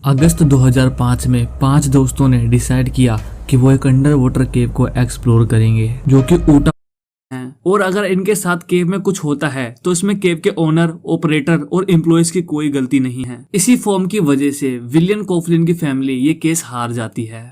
अगस्त 2005 में 5 दोस्तों ने डिसाइड किया कि वो एक अंडर वाटर केव को एक्सप्लोर करेंगे जो कि ऊटा है। और अगर इनके साथ केव में कुछ होता है तो इसमें केव के ओनर, ऑपरेटर और एम्प्लॉयज की कोई गलती नहीं है। इसी फॉर्म की वजह से विलियम कॉफलिन की फैमिली ये केस हार जाती है।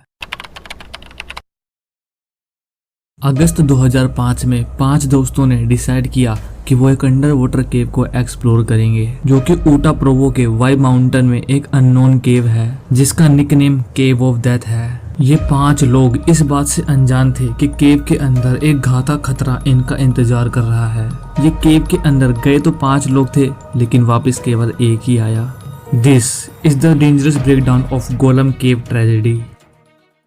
अगस्त 2005 में 5 दोस्तों ने डिसाइड किया कि वो एक अंडर वाटर केव को एक्सप्लोर करेंगे जो कि ऊटा प्रोवो के वाई माउंटेन में एक अननोन केव है जिसका निकनेम केव ऑफ डेथ है। ये 5 लोग इस बात से अनजान थे कि केव के अंदर एक घातक खतरा इनका इंतजार कर रहा है। ये केव के अंदर गए तो 5 लोग थे लेकिन वापस केवल एक ही आया। This is the dangerous breakdown of गोलम केव ट्रेजेडी।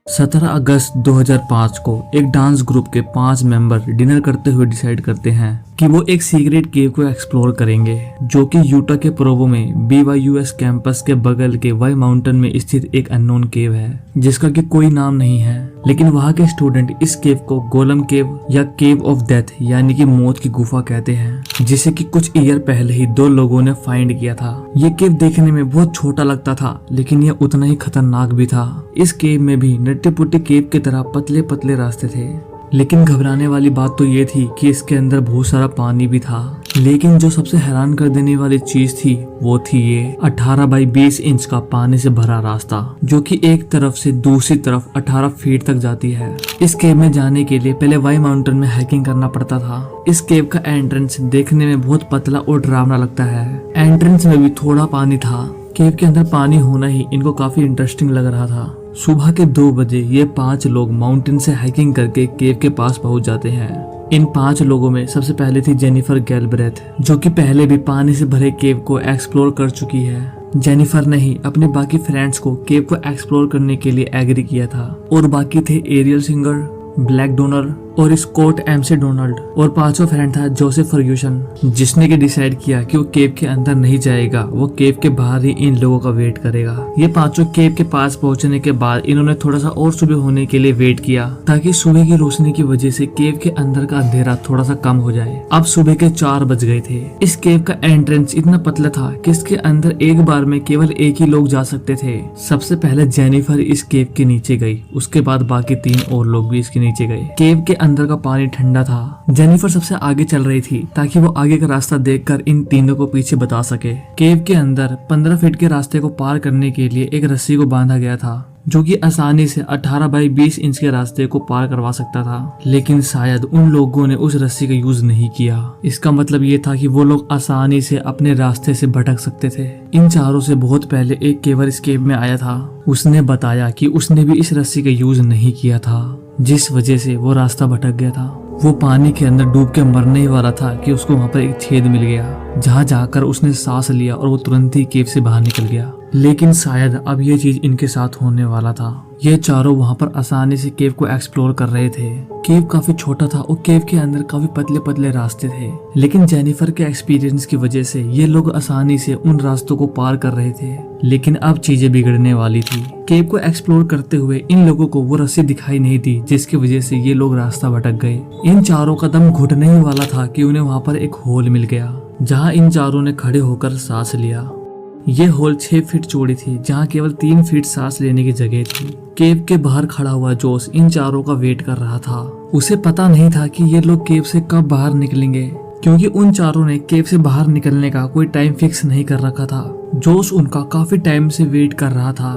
17 अगस्त 2005 को एक डांस ग्रुप के 5 मेंबर डिनर करते हुए डिसाइड करते हैं कि वो एक सीक्रेट केव को एक्सप्लोर करेंगे जो कि यूटा के प्रोवो में BYUS कैंपस के बगल के वाई माउंटेन में स्थित एक अननोन केव है जिसका कि कोई नाम नहीं है। लेकिन वहाँ के स्टूडेंट इस केव को गोलम केव या केव ऑफ डेथ यानी कि मौत की गुफा कहते हैं, जिसे कि कुछ ईयर पहले ही 2 लोगों ने फाइंड किया था। ये केव देखने में बहुत छोटा लगता था लेकिन यह उतना ही खतरनाक भी था। इस केव में भी नट्टी पुट्टी केव की तरह पतले पतले रास्ते थे, लेकिन घबराने वाली बात तो ये थी कि इसके अंदर बहुत सारा पानी भी था। लेकिन जो सबसे हैरान कर देने वाली चीज थी वो थी ये 18 बाई 20 इंच का पानी से भरा रास्ता जो कि एक तरफ से दूसरी तरफ 18 फीट तक जाती है। इस केव में जाने के लिए पहले वाई माउंटेन में हाइकिंग करना पड़ता था। इस केव का एंट्रेंस देखने में बहुत पतला और डरावना लगता है। एंट्रेंस में भी थोड़ा पानी था। केव के अंदर पानी होना ही इनको काफी इंटरेस्टिंग लग रहा था। सुबह के 2 बजे ये 5 लोग माउंटेन से हाइकिंग करके केव के पास पहुंच जाते हैं। इन 5 लोगों में सबसे पहले थी जेनिफर गैलब्रेथ जो कि पहले भी पानी से भरे केव को एक्सप्लोर कर चुकी है। जेनिफर ने ही अपने बाकी फ्रेंड्स को केव को एक्सप्लोर करने के लिए एग्री किया था और बाकी थे एरियल सिंगर, ब्लैक डोनर और स्कॉट MC डोनाल्ड और 5वां फ्रेंड था जोसेफ फर्ग्यूसन जिसने कि डिसाइड किया कि वो केव के अंदर नहीं जाएगा, वो केव के बाहर ही इन लोगों का वेट करेगा। ये 5 केव के पास पहुंचने के बाद इन्होंने थोड़ा सा और सुबह होने के लिए वेट किया ताकि सुबह की रोशनी की वजह से केव के अंदर का अंधेरा थोड़ा सा कम हो जाए। अब सुबह के 4 बज गए थे। इस केव का एंट्रेंस इतना पतला था कि इसके अंदर एक बार में केवल एक ही लोग जा सकते थे। सबसे पहले जेनिफर इस केव के नीचे गई, उसके बाद बाकी 3 और लोग भी इसके नीचे गए। केव के अंदर का पानी ठंडा था। जेनिफर सबसे आगे चल रही थी ताकि वो आगे का रास्ता देखकर इन तीनों को पीछे बता सके। केव के अंदर 15 फीट के रास्ते को पार करने के लिए एक रस्सी को बांधा गया था जो कि आसानी से 18 बाई 20 इंच के रास्ते को पार करवा सकता था। लेकिन शायद उन लोगों ने उस रस्सी का यूज नहीं किया। इसका मतलब ये था कि वो लोग आसानी से अपने रास्ते से भटक सकते थे। इन चारों से बहुत पहले एक केवल इस केव में आया था। उसने बताया कि उसने भी इस रस्सी का यूज नहीं किया था जिस वजह से वो रास्ता भटक गया था। वो पानी के अंदर डूब के मरने ही वाला था कि उसको वहाँ पर एक छेद मिल गया जहाँ जाकर उसने सांस लिया और वो तुरंत ही केव से बाहर निकल गया। लेकिन शायद अब ये चीज इनके साथ होने वाला था। ये चारों वहाँ पर आसानी से केव को एक्सप्लोर कर रहे थे। केव काफी छोटा था और केव के अंदर काफी पतले पतले रास्ते थे, लेकिन जेनिफर के एक्सपीरियंस की वजह से ये लोग आसानी से उन रास्तों को पार कर रहे थे। लेकिन अब चीजें बिगड़ने वाली थी। केव को एक्सप्लोर करते हुए इन लोगों को वो रस्सी दिखाई नहीं दी जिसकी वजह से ये लोग रास्ता भटक गए। इन चारों का दम घुटने ही वाला था कि उन्हें वहाँ पर एक होल मिल गया जहाँ इन चारों ने खड़े होकर सांस लिया। ये होल 6 फीट चौड़ी थी जहाँ केवल 3 फीट सांस लेने की जगह थी। केव के बाहर खड़ा हुआ जोश इन चारों का वेट कर रहा था। उसे पता नहीं था कि ये लोग केव से कब बाहर निकलेंगे क्योंकि उन चारों ने केव से बाहर निकलने का कोई टाइम फिक्स नहीं कर रखा था। जोश उनका काफी टाइम से वेट कर रहा था।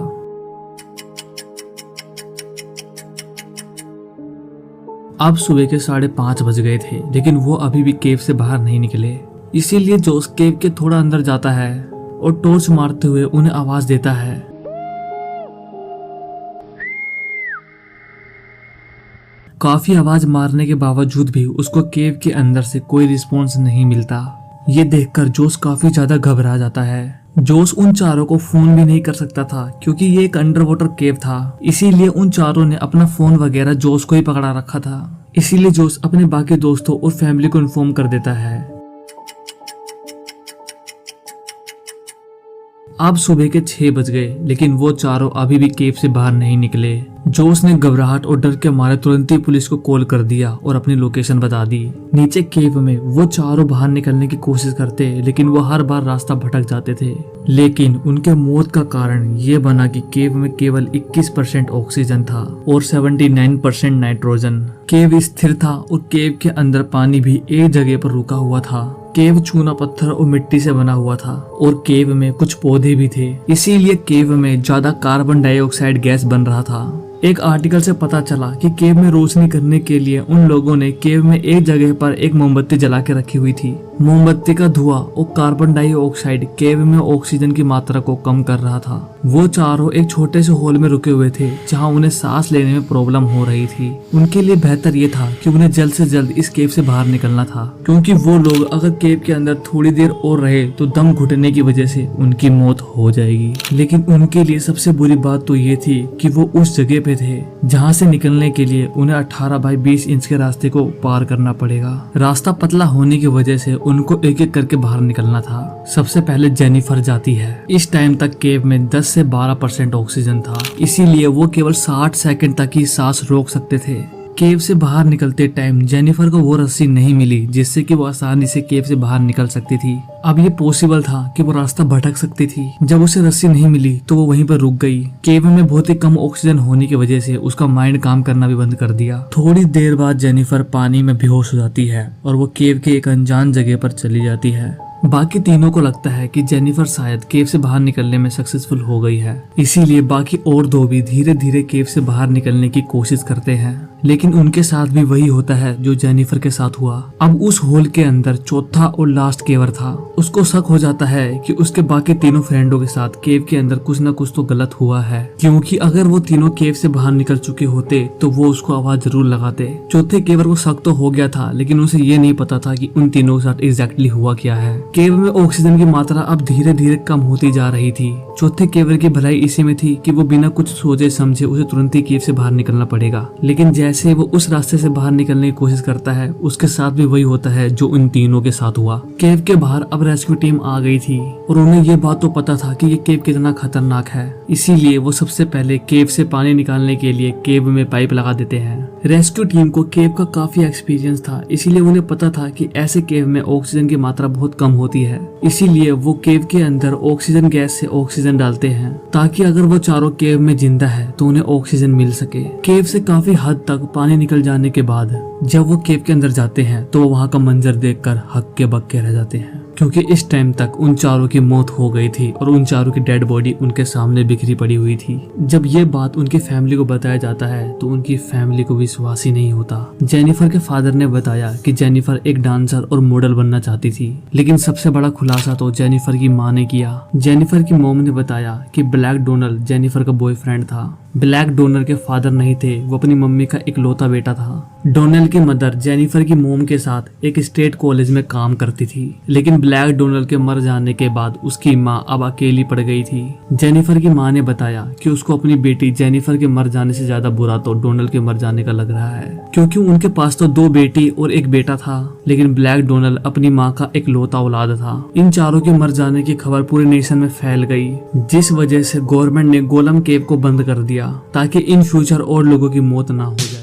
अब सुबह के 5:30 बज गए थे लेकिन वो अभी भी केव से बाहर नहीं निकले। इसीलिए जोश केव के थोड़ा अंदर जाता है और टॉर्च मारते हुए उन्हें आवाज देता है। काफी आवाज मारने के बावजूद भी उसको केव के अंदर से कोई रिस्पॉन्स नहीं मिलता। ये देखकर जोश काफी ज्यादा घबरा जाता है। जोश उन चारों को फोन भी नहीं कर सकता था क्योंकि ये एक अंडर वाटर केव था। इसीलिए उन चारों ने अपना फोन वगैरह जोश को ही पकड़ा रखा था। इसीलिए जोश अपने बाकी दोस्तों और फैमिली को इन्फॉर्म कर देता है। अब सुबह के 6 बज गए, लेकिन वो चारों अभी भी केव से बाहर नहीं निकले। जोश ने घबराहट और डर के मारे तुरंत ही पुलिस को कॉल कर दिया और अपनी लोकेशन बता दी। नीचे केव में वो चारों बाहर निकलने की कोशिश करते, लेकिन वो हर बार रास्ता भटक जाते थे। लेकिन उनके मौत का कारण ये बना कि केव में केवल 21% ऑक्सीजन था और 79% नाइट्रोजन। केव स्थिर था और केव के अंदर पानी भी एक जगह पर रुका हुआ था। केव चूना पत्थर और मिट्टी से बना हुआ था और केव में कुछ पौधे भी थे, इसीलिए केव में ज्यादा कार्बन डाइऑक्साइड गैस बन रहा था। एक आर्टिकल से पता चला कि केव में रोशनी करने के लिए उन लोगों ने केव में एक जगह पर एक मोमबत्ती जला के रखी हुई थी। मोमबत्ती का धुआं और कार्बन डाइऑक्साइड केव में ऑक्सीजन की मात्रा को कम कर रहा था। वो चारों एक छोटे से हॉल में रुके हुए थे जहां उन्हें सांस लेने में प्रॉब्लम हो रही थी। उनके लिए बेहतर ये था कि उन्हें जल्द से जल्द इस केव से बाहर निकलना था, क्योंकि वो लोग अगर केव के अंदर थोड़ी देर और रहे तो दम घुटने की वजह से उनकी मौत हो जाएगी। लेकिन उनके लिए सबसे बुरी बात तो ये थी कि वो उस जगह पे थे जहाँ से निकलने के लिए उन्हें 18 बाई 20 इंच के रास्ते को पार करना पड़ेगा। रास्ता पतला होने की वजह से उनको एक एक करके बाहर निकलना था। सबसे पहले जेनिफर जाती है। इस टाइम तक केव में 10 से 12% ऑक्सीजन था, इसीलिए वो केवल 60 सेकंड तक ही सांस रोक सकते थे। केव से बाहर निकलते टाइम जेनिफर को वो रस्सी नहीं मिली जिससे कि वो आसानी से केव से बाहर निकल सकती थी। अब ये पॉसिबल था कि वो रास्ता भटक सकती थी। जब उसे रस्सी नहीं मिली तो वो वहीं पर रुक गई। केव में बहुत ही कम ऑक्सीजन होने की वजह से उसका माइंड काम करना भी बंद कर दिया। थोड़ी देर बाद जेनिफर पानी में बेहोश हो जाती है और वो केव के एक अनजान जगह पर चली जाती है। बाकी तीनों को लगता है कि जेनिफर शायद केव से बाहर निकलने में सक्सेसफुल हो गई है, इसीलिए बाकी और दो भी धीरे धीरे केव से बाहर निकलने की कोशिश करते हैं। लेकिन उनके साथ भी वही होता है जो जेनिफर के साथ हुआ। अब उस होल के अंदर चौथा और लास्ट केवर था। उसको शक हो जाता है कि उसके बाकी तीनों फ्रेंडों के साथ केव के अंदर कुछ न कुछ तो गलत हुआ है, क्योंकि अगर वो तीनों केव से बाहर निकल चुके होते तो वो उसको आवाज जरूर लगाते। चौथे केवर को शक तो हो गया था, लेकिन उसे ये नहीं पता था कि उन तीनों के साथ एग्जैक्टली हुआ क्या है। केव में ऑक्सीजन की मात्रा अब धीरे धीरे कम होती जा रही थी। चौथे केवर की भलाई इसी में थी कि वो बिना कुछ सोचे समझे उसे तुरंत ही केव से बाहर निकलना पड़ेगा। लेकिन जैसे वो उस रास्ते से बाहर निकलने की कोशिश करता है, उसके साथ भी वही होता है जो उन तीनों के साथ हुआ। केव के बाहर अब रेस्क्यू टीम आ गई थी और उन्हें ये बात तो पता था कि ये केव कितना खतरनाक है, इसीलिए वो सबसे पहले केव से पानी निकालने के लिए केव में पाइप लगा देते हैं। रेस्क्यू टीम को केव का काफी एक्सपीरियंस था, इसीलिए उन्हें पता था कि ऐसे केव में ऑक्सीजन की मात्रा बहुत कम होती है, इसीलिए वो केव के अंदर ऑक्सीजन गैस से ऑक्सीजन डालते हैं ताकि अगर वो चारों केव में जिंदा है तो उन्हें ऑक्सीजन मिल सके। केव से काफी हद तक पानी निकल जाने के बाद जब वो केव के अंदर जाते हैं तो वो वहाँ का मंजर देखकर हक्के बक्के रह जाते हैं, क्योंकि इस टाइम तक उन चारों की मौत हो गई थी और उन चारों की डेड बॉडी उनके सामने बिखरी पड़ी हुई थी। जब ये बात उनकी फैमिली को बताया जाता है तो उनकी फैमिली को विश्वास ही नहीं होता। जेनिफर के फादर ने बताया कि जेनिफर एक डांसर और मॉडल बनना चाहती थी, लेकिन सबसे बड़ा खुलासा तो जेनिफर की माँ ने किया। जेनिफर की मॉम ने बताया कि ब्लैक डोनाल्ड जेनिफर का बॉयफ्रेंड था। ब्लैक डोनर के फादर नहीं थे, वो अपनी मम्मी का इकलौता बेटा था। डोनल की मदर जेनिफर की मोम के साथ एक स्टेट कॉलेज में काम करती थी, लेकिन ब्लैक डोनल के मर जाने के बाद उसकी माँ अब अकेली पड़ गई थी। जेनिफर की माँ ने बताया कि उसको अपनी बेटी जेनिफर के मर जाने से ज्यादा बुरा तो डोनल के मर जाने का लग रहा है, क्योंकि उनके पास तो 2 बेटी और 1 बेटा था, लेकिन ब्लैक डोनल अपनी माँ का इकलौता औलाद था। इन चारों के मर जाने की खबर पूरे नेशन में फैल गई, जिस वजह से गवर्नमेंट ने गोलम केव को बंद कर दिया ताकि इन फ्यूचर और लोगों की मौत ना हो जाए।